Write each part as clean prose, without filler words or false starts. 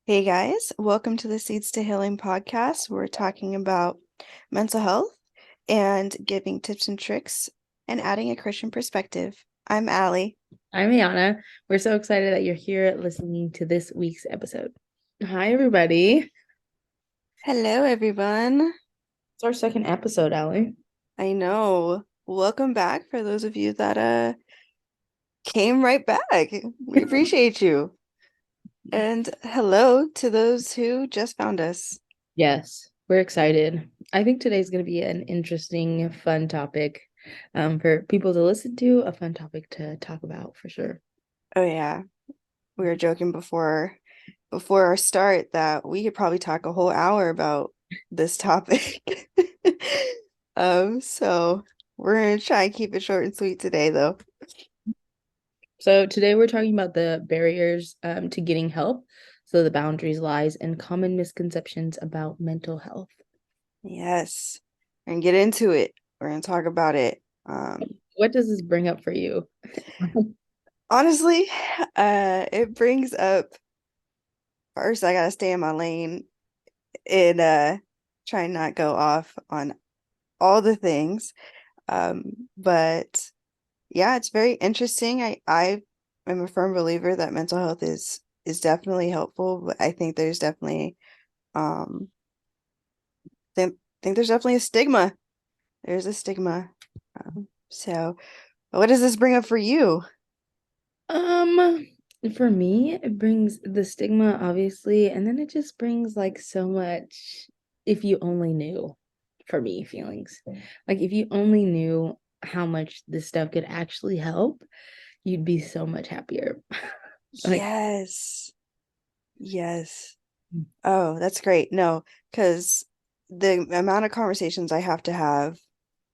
Hey guys, welcome to the Seeds to Healing podcast. We're talking about mental health and giving tips and tricks and adding a Christian perspective. I'm Allie. I'm Ayannah. We're so excited that you're here listening to this week's episode. Hi, everybody. Hello, everyone. It's our second episode, Allie. I know. Welcome back for those of you that came right back. We appreciate you. And hello to those who just found us. Yes, we're excited. I think today's going to be an interesting, fun topic for people to listen to, a fun topic to talk about for sure. Oh yeah, we were joking before our start that we could probably talk a whole hour about this topic. So we're gonna try and keep it short and sweet today, though. So today we're talking about the barriers to getting help, so the boundaries, lies, and common misconceptions about mental health. Yes, and get into it. We're gonna talk about it. What does this bring up for you? Honestly, it brings up first I gotta stay in my lane and try and not go off on all the things. But yeah, it's very interesting. I am a firm believer that mental health is definitely helpful, but I think there's definitely um think there's definitely a stigma. There's a stigma. So what does this bring up for you? Um, for me, it brings the stigma, obviously, and then it just brings like so much if you only knew, for me, feelings. Like if you only knew how much this stuff could actually help, you'd be so much happier. Like, Yes. Yes. Oh, that's great. No, because the amount of conversations I have to have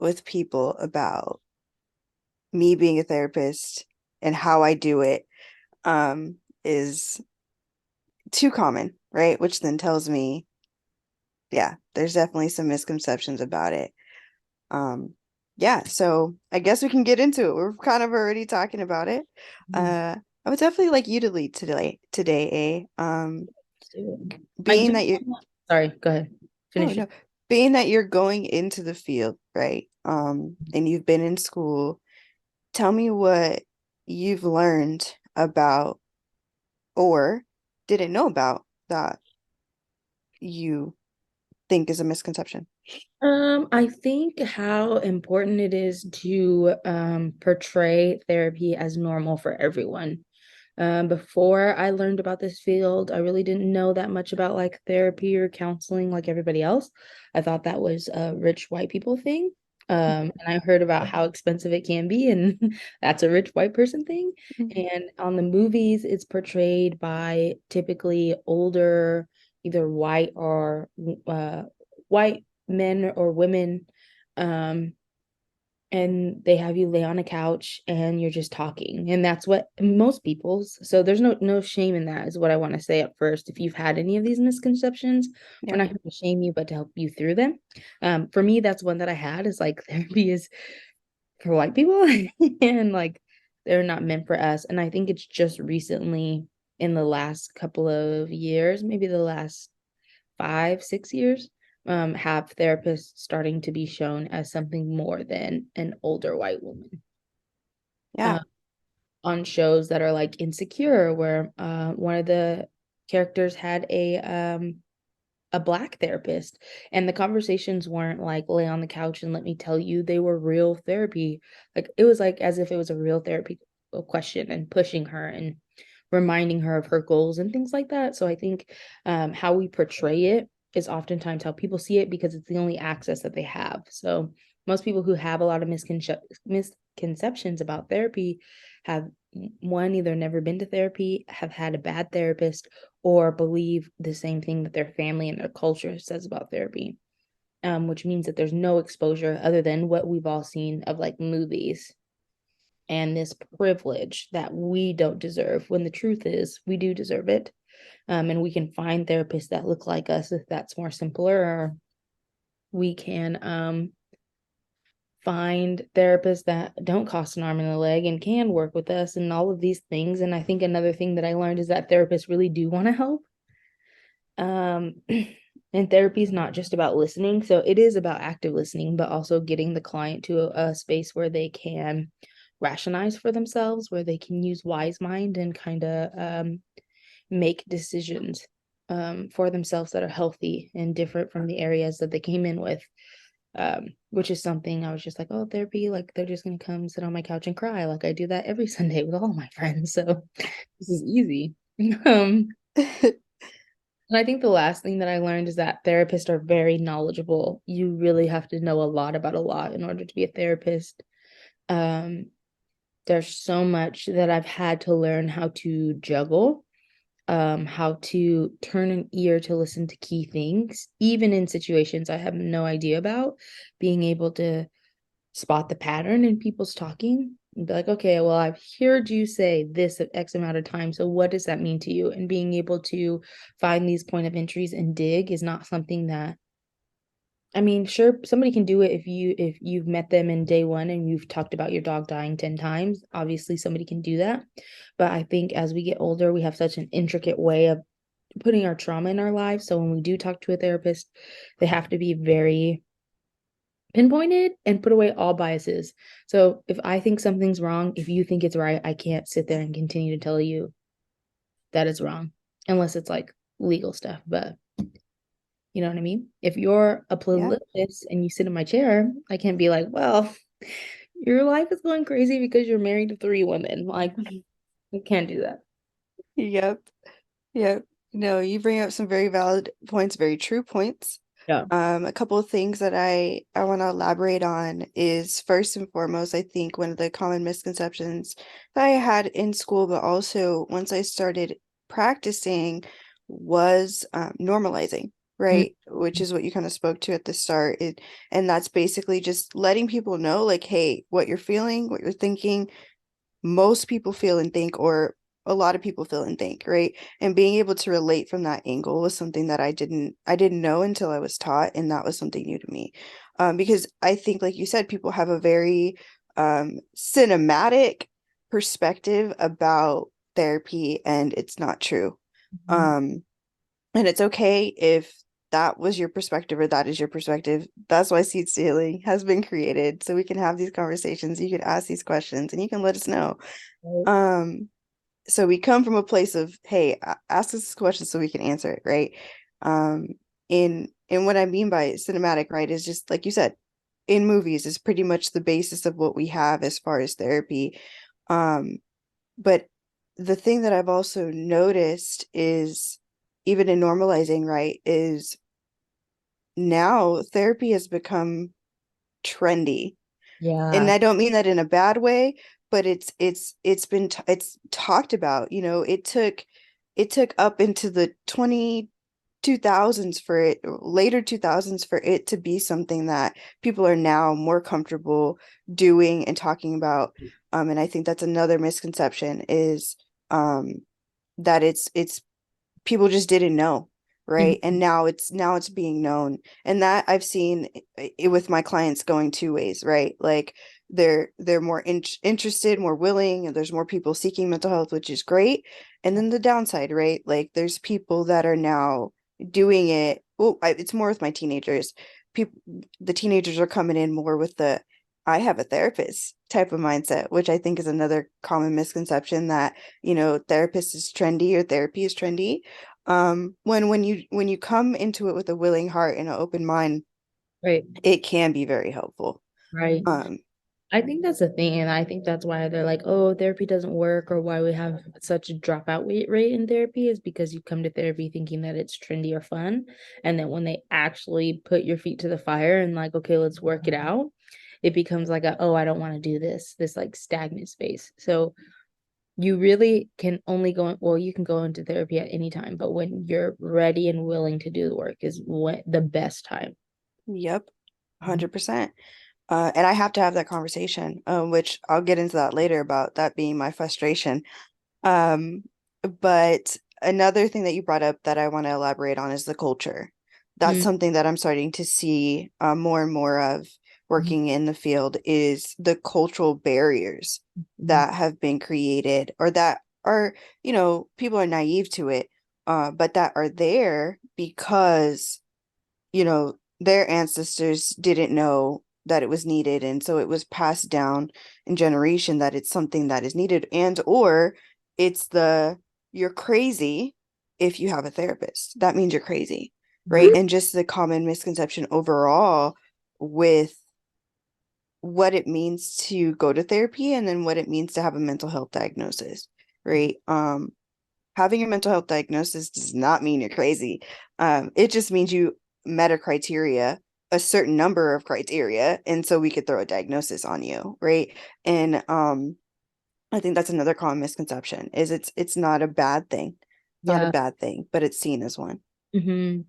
with people about me being a therapist and how I do it is too common, right? Which then tells me, yeah, there's definitely some misconceptions about it. Um, yeah, so I guess we can get into it. We're kind of already talking about it. mm, I would definitely like you to lead today, let's do it. I being just that you sorry, go ahead. oh Finish no, it. being that you're going into the field, right? And you've been in school, tell me what you've learned about or didn't know about that you think is a misconception. I think how important it is to portray therapy as normal for everyone. Before I learned about this field, I really didn't know that much about like therapy or counseling like everybody else. I thought that was a rich white people thing. And I heard about how expensive it can be, and that's a rich white person thing. Mhm. And on the movies, it's portrayed by typically older, either white or white men or women. Um, and they have you lay on a couch and you're just talking, and that's what most people's, so there's no shame in that is what I want to say up first. If you've had any of these misconceptions, we're Yeah. not here to shame you but to help you through them. For me, that's one that I had, is like therapy is for white people and like they're not meant for us. And I think it's just recently, in the last couple of years, maybe the last 5, 6 years, have therapists starting to be shown as something more than an older white woman. Yeah. Uh, on shows that are like Insecure, where one of the characters had a black therapist, and the conversations weren't like lay on the couch and let me tell you, they were real therapy. Like it was like as if it was a real therapy question, and pushing her and reminding her of her goals and things like that. So I think how we portray it is oftentimes how people see it, because it's the only access that they have. So most people who have a lot of misconceptions about therapy have, one, either never been to therapy, have had a bad therapist, or believe the same thing that their family and their culture says about therapy. Which means that there's no exposure other than what we've all seen of like movies, and this privilege that we don't deserve, when the truth is we do deserve it. And we can find therapists that look like us if that's more simpler, or we can find therapists that don't cost an arm and a leg and can work with us and all of these things. And I think another thing that I learned is that therapists really do want to help. And therapy is not just about listening. So it is about active listening, but also getting the client to a space where they can rationalize for themselves, where they can use wise mind and kind of make decisions for themselves that are healthy and different from the areas that they came in with. Which is something I was just like, oh, therapy, like they're just gonna come sit on my couch and cry. Like I do that every Sunday with all my friends. So this is easy. Um, and I think the last thing that I learned is that therapists are very knowledgeable. You really have to know a lot about a lot in order to be a therapist. Um, there's so much that I've had to learn how to juggle, how to turn an ear to listen to key things, even in situations I have no idea about, being able to spot the pattern in people's talking and be like, okay, well, I've heard you say this at X amount of time. So what does that mean to you? And being able to find these point of entries and dig is not something that, I mean, sure, somebody can do it if you've met them in day one and you've talked about your dog dying 10 times. Obviously, somebody can do that. But I think as we get older, we have such an intricate way of putting our trauma in our lives. So when we do talk to a therapist, they have to be very pinpointed and put away all biases. So if I think something's wrong, if you think it's right, I can't sit there and continue to tell you that it's wrong unless it's like legal stuff. But you know what I mean? If you're a Yeah. politist and you sit in my chair, I can't be like, well, your life is going crazy because you're married to three women. Like, I can't do that. Yep. Yep. No, you bring up some very valid points, very true points. Yeah. A couple of things that I want to elaborate on is first and foremost, I think one of the common misconceptions that I had in school, but also once I started practicing, was normalizing, Mm. right? Which is what you kind of spoke to at the start. And that's basically just letting people know, like, hey, what you're feeling, what you're thinking, most people feel and think, or a lot of people feel and think, right? And being able to relate from that angle was something that I didn't know until I was taught, and that was something new to me. Because I think, like you said, people have a very cinematic perspective about therapy, and it's not true. Mhm. Um, and it's okay if that was your perspective or that is your perspective. That's why seed stealing has been created. So we can have these conversations. You can ask these questions and you can let us know. Right. Um, so we come from a place of, hey, ask us this question so we can answer it, right? Um, in what I mean by cinematic, right, is just like you said, in movies is pretty much the basis of what we have as far as therapy. Um, but the thing that I've also noticed is even in normalizing, right, is now therapy has become trendy. And Yeah. I don't mean that in a bad way, but it's talked about, it took up into the 2000s for it, later 2000s for it to be something that people are now more comfortable doing and talking about. And I think that's another misconception is um that it's people just didn't know, right? Mhm. And now it's being known, and that I've seen it with my clients going two ways, right? Like they're more interested, more willing, and there's more people seeking mental health, which is great. And then the downside, right? Like there's people that are now doing it. Well, it's more with my teenagers. People, the teenagers are coming in more with the I have a therapist type of mindset, which I think is another common misconception that therapist is trendy or therapy is trendy. When you come into it with a willing heart and an open mind, Right. it can be very helpful. Right. um I think that's the thing, and I think that's why they're like, oh, therapy doesn't work, or why we have such a dropout rate in therapy is because you come to therapy thinking that it's trendy or fun, and then when they actually put your feet to the fire and like, okay, let's work it out, it becomes like a, oh, I don't want to do this like stagnant space. So you really can only well, you can go into therapy at any time, but when you're ready and willing to do the work is what the best time. yep, Mhm. 100%. And I have to have that conversation, which I'll get into that later about that being my frustration. Um, but another thing that you brought up that I want to elaborate on is the culture. That's Mm, something that I'm starting to see more and more of mhm, working in the field is the cultural barriers mhm. that have been created or that are, people are naive to it, but that are there because, their ancestors didn't know that it was needed. And so it was passed down in generation that it's something that is needed. And or it's you're crazy if you have a therapist. That means you're crazy, right? And just the common misconception overall with what it means to go to therapy and then what it means to have a mental health diagnosis, right? Having a mental health diagnosis does not mean you're crazy. It just means you met a criteria, a certain number of criteria, and so we could throw a diagnosis on you, right? And I think that's another common misconception is it's not a bad thing. It's not a Yeah. bad thing, but it's seen as one. hmm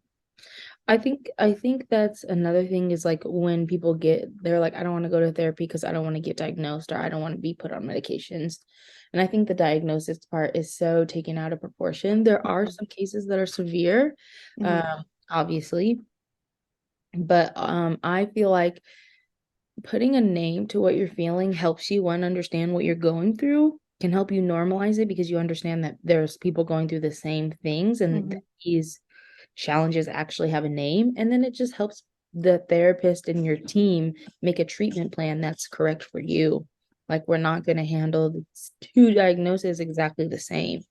I think that's another thing is like when people they're like, I don't want to go to therapy because I don't want to get diagnosed or I don't want to be put on medications. And I think the diagnosis part is so taken out of proportion. There are Mhm. some cases that are severe, Mhm. obviously, but I feel like putting a name to what you're feeling helps you one understand what you're going through, can help you normalize it because you understand that there's people going through the same things and Mhm. these challenges actually have a name. And then it just helps the therapist and your team make a treatment plan that's correct for you. Like we're not going to handle the two diagnoses exactly the same.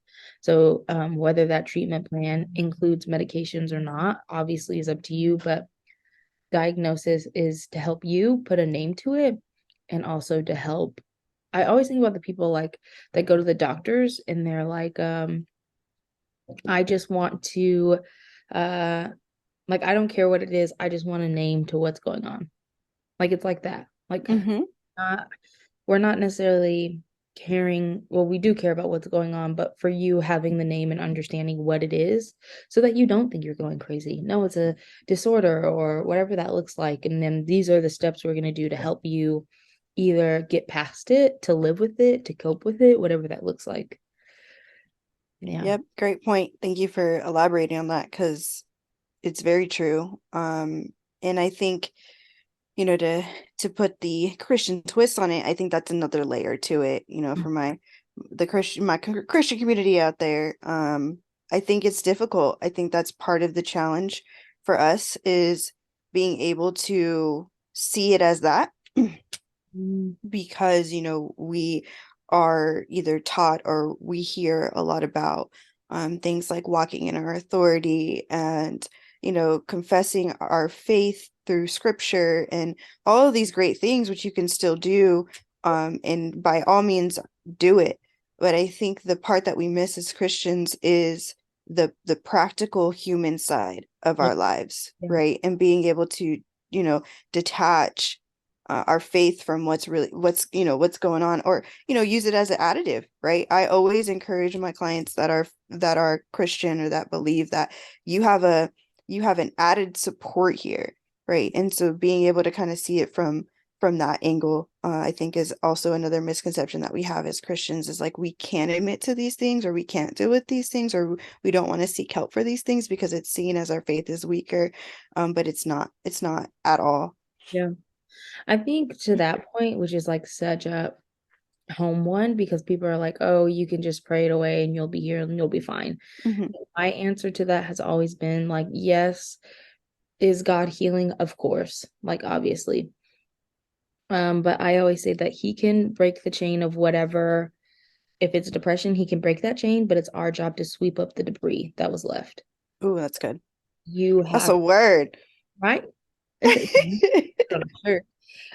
So whether that treatment plan includes medications or not, obviously is up to you. But diagnosis is to help you put a name to it and also to help. I always think about the people like that go to the doctors and they're like, I just want to uh like I don't care what it is, I just want a name to what's going on. Like it's like that. Like Mhm. uh, we're not necessarily caring, well, we do care about what's going on, but for you having the name and understanding what it is so that you don't think you're going crazy. No, it's a disorder or whatever that looks like. And then these are the steps we're going to do to help you either get past it, to live with it, to cope with it, whatever that looks like. Yeah. Yep, great point. Thank you for elaborating on that because it's very true. And I think to put the Christian twist on it, I think that's another layer to it, for my Christian community out there. I think it's difficult. I think that's part of the challenge for us is being able to see it as that Mm, because we are either taught or we hear a lot about things like walking in our authority and confessing our faith through scripture and all of these great things which you can still do and by all means do it, but I think the part that we miss as Christians is the practical human side of yeah. our lives, Yeah. right? And being able to detach our faith from what's going on, or use it as an additive, right? I always encourage my clients that are Christian or that believe that you have a you have an added support here, right? And so being able to kind of see it from that angle, I think is also another misconception that we have as Christians is like we can't admit to these things or we can't deal with these things or we don't want to seek help for these things because it's seen as our faith is weaker, but it's not at all. Yeah. I think to that point, which is like such a home one, because people are like, oh, you can just pray it away and you'll be here and you'll be fine. Mhm. My answer to that has always been like, yes, is God healing? Of course, like obviously. But I always say that he can break the chain of whatever. If it's depression, he can break that chain, but it's our job to sweep up the debris that was left. Ooh, that's good. You That's have, a word. right? Sure.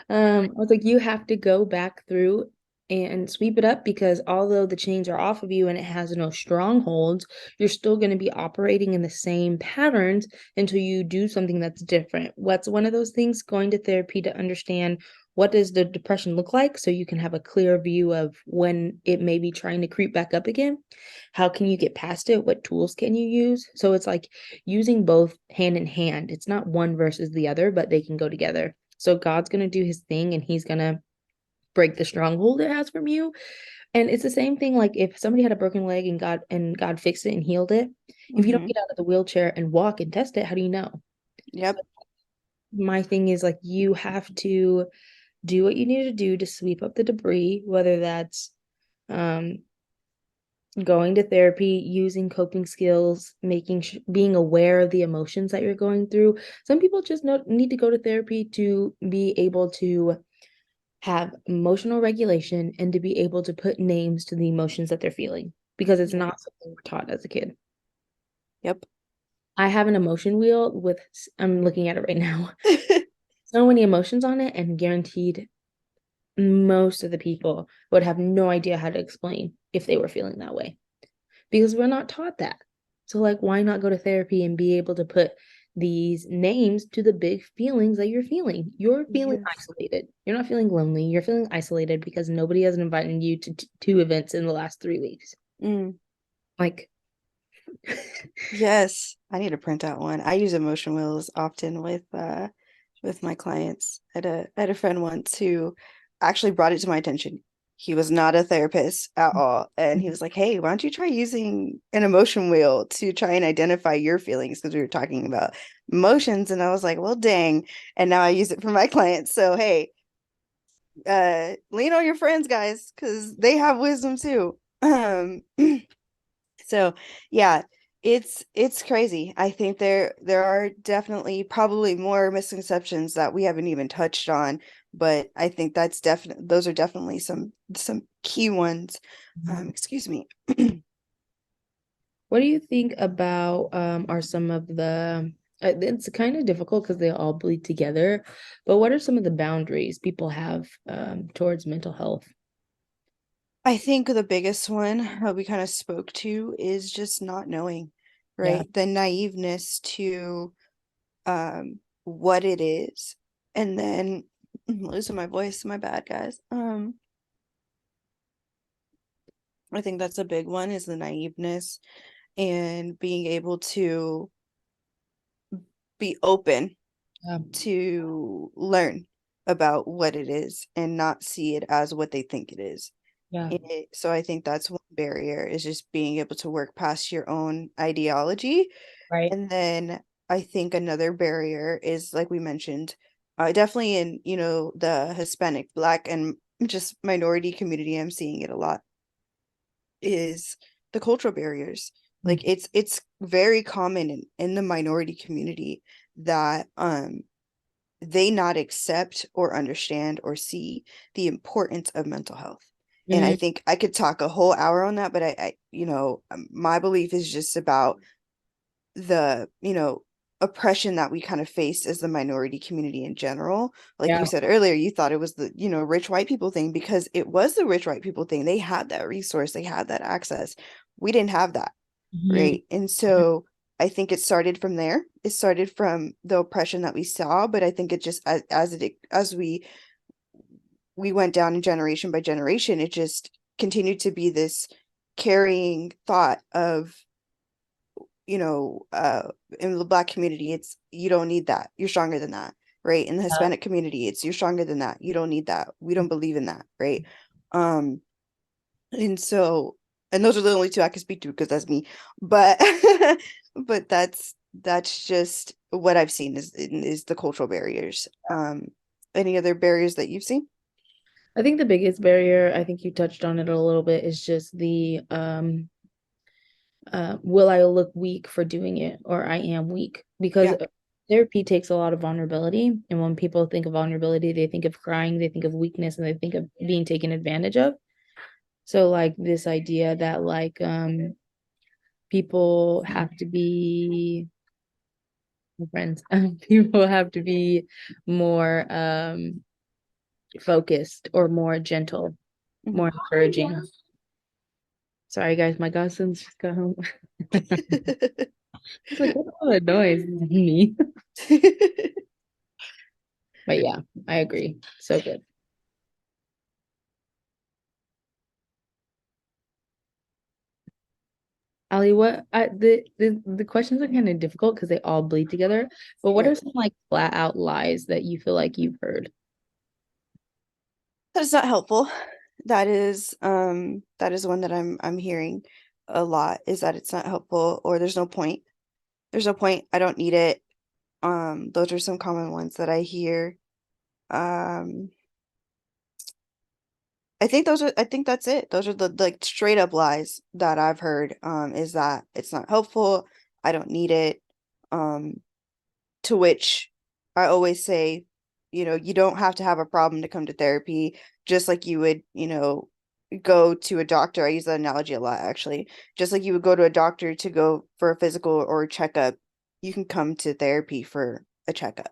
I was like, you have to go back through and sweep it up because although the chains are off of you and it has no strongholds, you're still going to be operating in the same patterns until you do something that's different. What's one of those things? Going to therapy to understand what does the depression look like so you can have a clear view of when it may be trying to creep back up again. How can you get past it? What tools can you use? So it's like using both hand in hand. It's not one versus the other, but they can go together. So God's going to do his thing and he's going to break the stronghold it has from you. And it's the same thing like if somebody had a broken leg and God fixed it and healed it, if you don't Hmm. get out of the wheelchair and walk and test it, how do you know? Yep. My thing is like you have to do what you need to do to sweep up the debris, whether that's um going to therapy, using coping skills, being aware of the emotions that you're going through. Some people just need to go to therapy to be able to have emotional regulation and to be able to put names to the emotions that they're feeling because it's Yep. not something we're taught as a kid. Yep. I have an emotion wheel with, I'm looking at it right now, so many emotions on it, and guaranteed most of the people would have no idea how to explain if they were feeling that way because we're not taught that. So, like, why not go to therapy and be able to put these names to the big feelings that you're feeling? You're feeling Yes. isolated. You're not feeling lonely. You're feeling isolated because nobody has invited you to two events in the last 3 weeks. Mm. Like, Yes, I need to print out one. I use emotion wheels often with my clients. I had a friend once who actually brought it to my attention. He was not a therapist at all, and he was like, "Hey, why don't you try using an emotion wheel to try and identify your feelings?" Because we were talking about emotions, and I was like, "Well, dang!" And now I use it for my clients. So hey, lean on your friends, guys, because they have wisdom too. So yeah, it's crazy. I think there are definitely probably more misconceptions that we haven't even touched on, but I think that's definitely those are definitely some key ones. Excuse me. what do you think about are some of the it's kind of difficult because they all bleed together, but what are some of the boundaries people have towards mental health? I think the biggest one that we kind of spoke to is just not knowing, Yeah. right? The naiveness to what it is. And then I'm losing my voice, my bad guys. I think that's a big one is the naiveness and being able to be open Yeah. to learn about what it is and not see it as what they think it is. Yeah. So I think that's one barrier is just being able to work past your own ideology. Right. And then I think another barrier is like we mentioned, definitely in, the Hispanic, Black, and just minority community, I'm seeing it a lot is the cultural barriers. Like Mhm. it's very common in the minority community that they not accept or understand or see the importance of mental health. And I Mhm. think I could talk a whole hour on that, but my belief is just about the, oppression that we kind of face as the minority community in general. Like Yeah. you said earlier, you thought it was the, rich white people thing because it was the rich white people thing. They had that resource, they had that access. We didn't have that, Mhm. right? And so I think it started from there. It started from the oppression that we saw, but I think it just as we went down in generation by generation, it just continued to be this carrying thought of in the Black community, it's you don't need that. You're stronger than that, right? In the Hispanic community, it's you're stronger than that. You don't need that. We don't believe in that, right? Um, and so, and those are the only two I can speak to because that's me. But but that's just what I've seen is the cultural barriers. Any other barriers that you've seen? I think the biggest barrier, I think you touched on it a little bit, is just the will I look weak for doing it or I am weak? Because Yeah. therapy takes a lot of vulnerability. And when people think of vulnerability, they think of crying, they think of weakness, and they think of being taken advantage of. So like this idea that like people have to be friends, people have to be more focused or more gentle, Mhm. more encouraging. Sorry guys, my godsons just got home. It's like, what's all that noise? Me. But yeah, I agree. So good. Ali, the questions are kind of difficult because they all bleed together. But what are Right. some like flat out lies that you feel like you've heard? That is not helpful. That is one that I'm hearing a lot is that it's not helpful or there's no point. There's no point. I don't need it. Those are some common ones that I hear. Um, I think that's it. Those are the like straight up lies that I've heard, is that it's not helpful, I don't need it. Um, to which I always say, you don't have to have a problem to come to therapy, just like you would, go to a doctor. I use that analogy a lot, actually. Just like you would go to a doctor to go for a physical or a checkup, you can come to therapy for a checkup.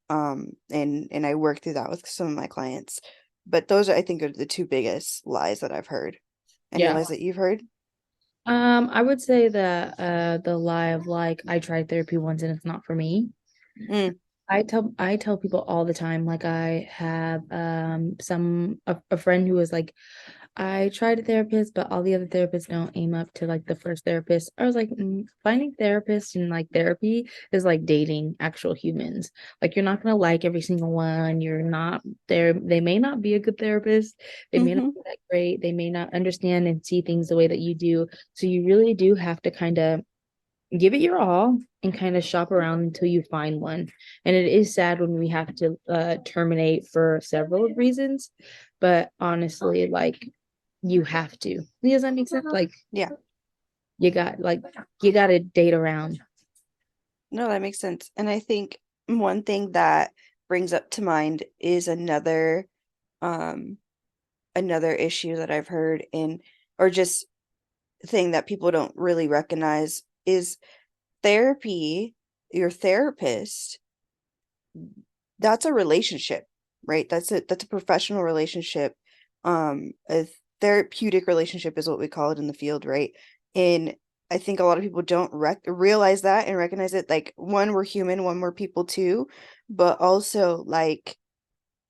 And I work through that with some of my clients. But those are, I think, are the two biggest lies that I've heard. Any Yeah. lies that you've heard? I would say that the lie of like I tried therapy once and it's not for me. Mm, I tell people all the time, like I have a friend who was like, I tried a therapist, but all the other therapists don't aim up to like the first therapist. I was like, finding therapists and like therapy is like dating actual humans. Like you're not gonna like every single one. You're not there. They may not be a good therapist. They may not hmm be that great. They may not understand and see things the way that you do. So you really do have to kind of give it your all and kind of shop around until you find one. And it is sad when we have to terminate for several reasons, but honestly, like you have to. Does that make sense? Like Yeah. you got like you got to date around. No, that makes sense. And I think one thing that brings up to mind is um another issue that I've heard in, or just thing that people don't really recognize, is therapy, your therapist, that's a relationship, right? That's a professional relationship. A therapeutic relationship is what we call it in the field, right? And I think a lot of people don't realize that and recognize it. Like, one, we're human, one, we're people too, but also like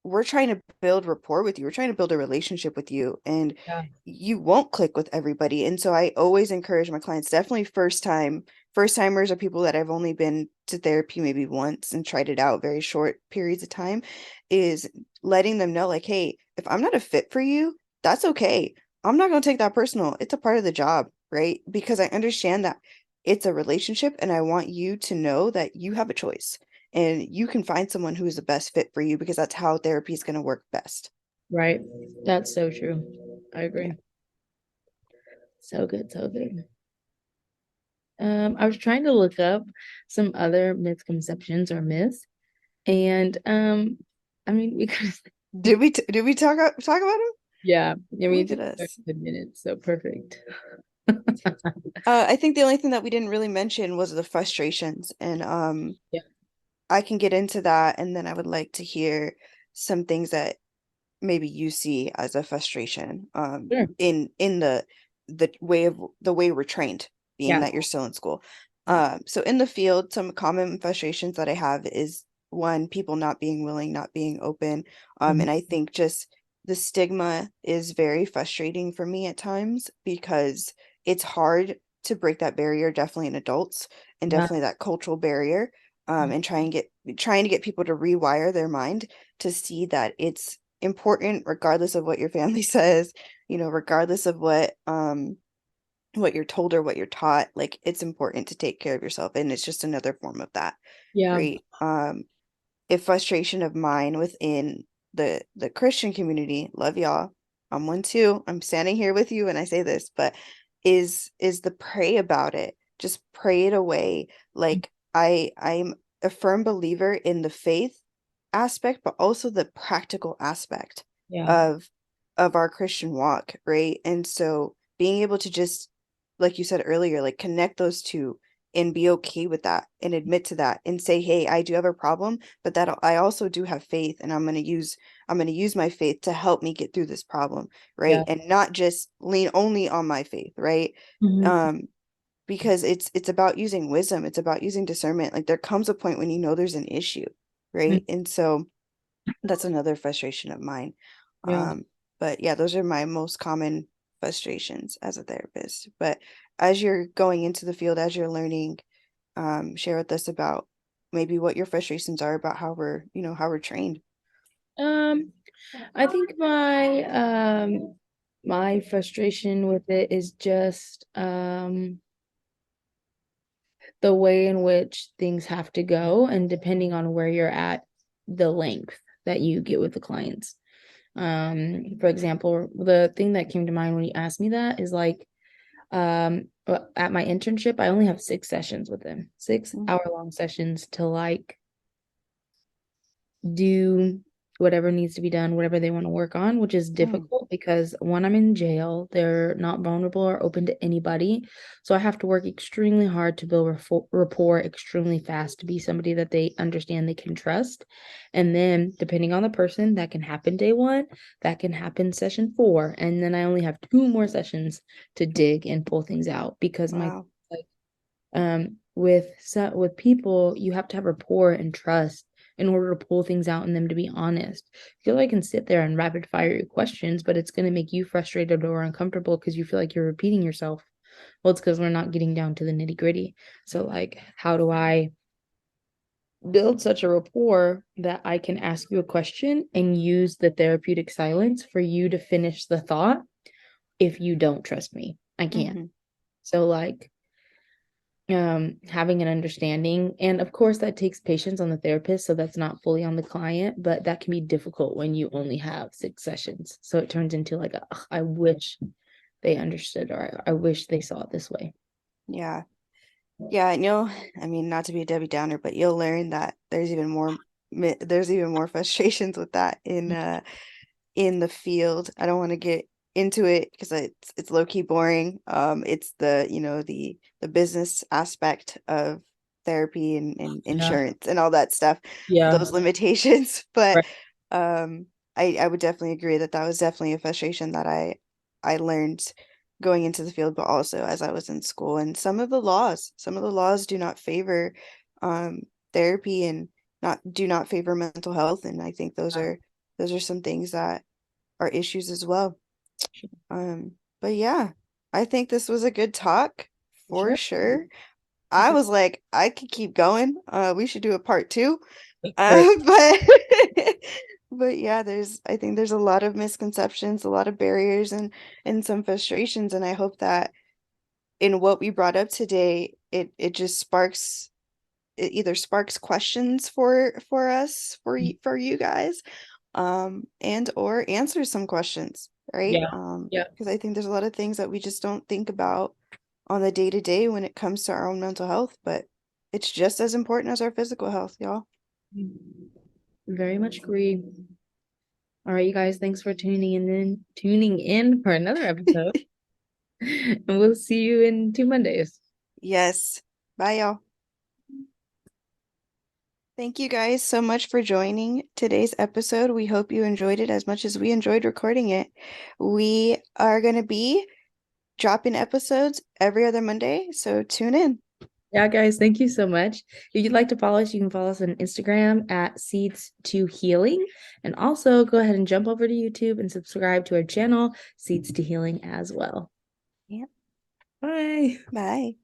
we're trying to build rapport with you. We're trying to build a relationship with you, and Yeah. you won't click with everybody. And so I always encourage my clients, definitely first timers are people that I've only been to therapy maybe once and tried it out very short periods of time, is letting them know like, hey, if I'm not a fit for you, that's okay. I'm not going to take that personal. It's a part of the job, right? Because I understand that it's a relationship and I want you to know that you have a choice and you can find someone who is the best fit for you, because that's how therapy is going to work best. Right. That's so true. I Yeah. agree. So good, so good. I was trying to look up some other misconceptions or myths, and I mean, we could, Did we talk about him? yeah, I mean, it Look at took us. 30 minutes, so perfect. I think the only thing that we didn't really mention was the frustrations, and Yeah, I can get into that, and then I would like to hear some things that maybe you see as a frustration sure. in the way we're trained, being Yeah. that you're still in school. So in the field, some common frustrations that I have is, one, people not being willing, not being open. Mhm. And I think just the stigma is very frustrating for me at times, because it's hard to break that barrier, definitely in adults, and Yeah. definitely that cultural barrier. And trying to get people to rewire their mind to see that it's important regardless of what your family says, regardless of what you're told or what you're taught. Like, it's important to take care of yourself, and it's just another form of that, Yeah. right? A frustration of mine within the Christian community, love y'all, I'm one too, I'm standing here with you when I say this, but is the pray about it, just pray it away. Like, I'm a firm believer in the faith aspect, but also the practical aspect Yeah. of our Christian walk, right? And so being able to just, like you said earlier, like connect those two and be okay with that and admit to that and say, hey, I do have a problem, but that I also do have faith, and I'm going to use my faith to help me get through this problem, right? Yeah. And not just lean only on my faith, right? Mhm. Um, because it's about using wisdom, it's about using discernment. Like, there comes a point when there's an issue, Mm. right? And so that's another frustration of mine. Yeah. Um, but yeah, those are my most common frustrations as a therapist. But as you're going into the field, as you're learning, share with us about maybe what your frustrations are about how we're trained. Um, I think my frustration with it is just the way in which things have to go and depending on where you're at, the length that you get with the clients. For example, the thing that came to mind when you asked me that is like, at my internship, I only have 6 sessions with them, six Mm, hour long sessions to like do whatever needs to be done, whatever they want to work on, which is mm, difficult because when I'm in jail, they're not vulnerable or open to anybody. So I have to work extremely hard to build rapport extremely fast to be somebody that they understand they can trust. And then, depending on the person, that can happen day one, that can happen session four. And then I only have 2 more sessions to dig and pull things out because my wow. like with people you have to have rapport and trust in order to pull things out in them, to be honest. I feel like I can sit there and rapid fire your questions, but it's going to make you frustrated or uncomfortable because you feel like you're repeating yourself. Well, it's because we're not getting down to the nitty gritty. So like, how do I build such a rapport that I can ask you a question and use the therapeutic silence for you to finish the thought? If you don't trust me, I can't. Hmm. So like, having an understanding, and of course that takes patience on the therapist, so that's not fully on the client, but that can be difficult when you only have 6 sessions, so it turns into like a, "Ugh, I wish they understood," or I wish they saw it this way. Yeah. Yeah, I know. I mean, not to be a Debbie Downer, but you'll learn that there's even more frustrations with that in the field. I don't want to get into it because it's low key boring. It's the business aspect of therapy and Yeah, insurance and all that stuff, yeah, those limitations. But right. um, I would definitely agree that that was definitely a frustration that I learned going into the field, but also as I was in school. And some of the laws do not favor um therapy and not do not favor mental health. And I think those are some things that are issues as well. Um, but yeah, I think this was a good talk For for sure. sure. I was like, I could keep going. We should do a part two. Right. But but yeah, I think there's a lot of misconceptions, a lot of barriers and some frustrations. And I hope that in what we brought up today, it just it either sparks questions for us for you guys and or answers some questions, right? Yeah, yeah. Because I think there's a lot of things that we just don't think about on the day to day when it comes to our own mental health, but it's just as important as our physical health, y'all. Very much agree. All right, you guys, thanks for tuning in for another episode. And we'll see you in 2 Mondays. Yes. Bye, y'all. Thank you guys so much for joining today's episode. We hope you enjoyed it as much as we enjoyed recording it. We are going to be dropping episodes every other Monday, so tune in. Yeah, guys, thank you so much. If you'd like to follow us, you can follow us on Instagram at Seeds to Healing. And also go ahead and jump over to YouTube and subscribe to our channel, Seeds to Healing, as well. Yeah. Bye. Bye.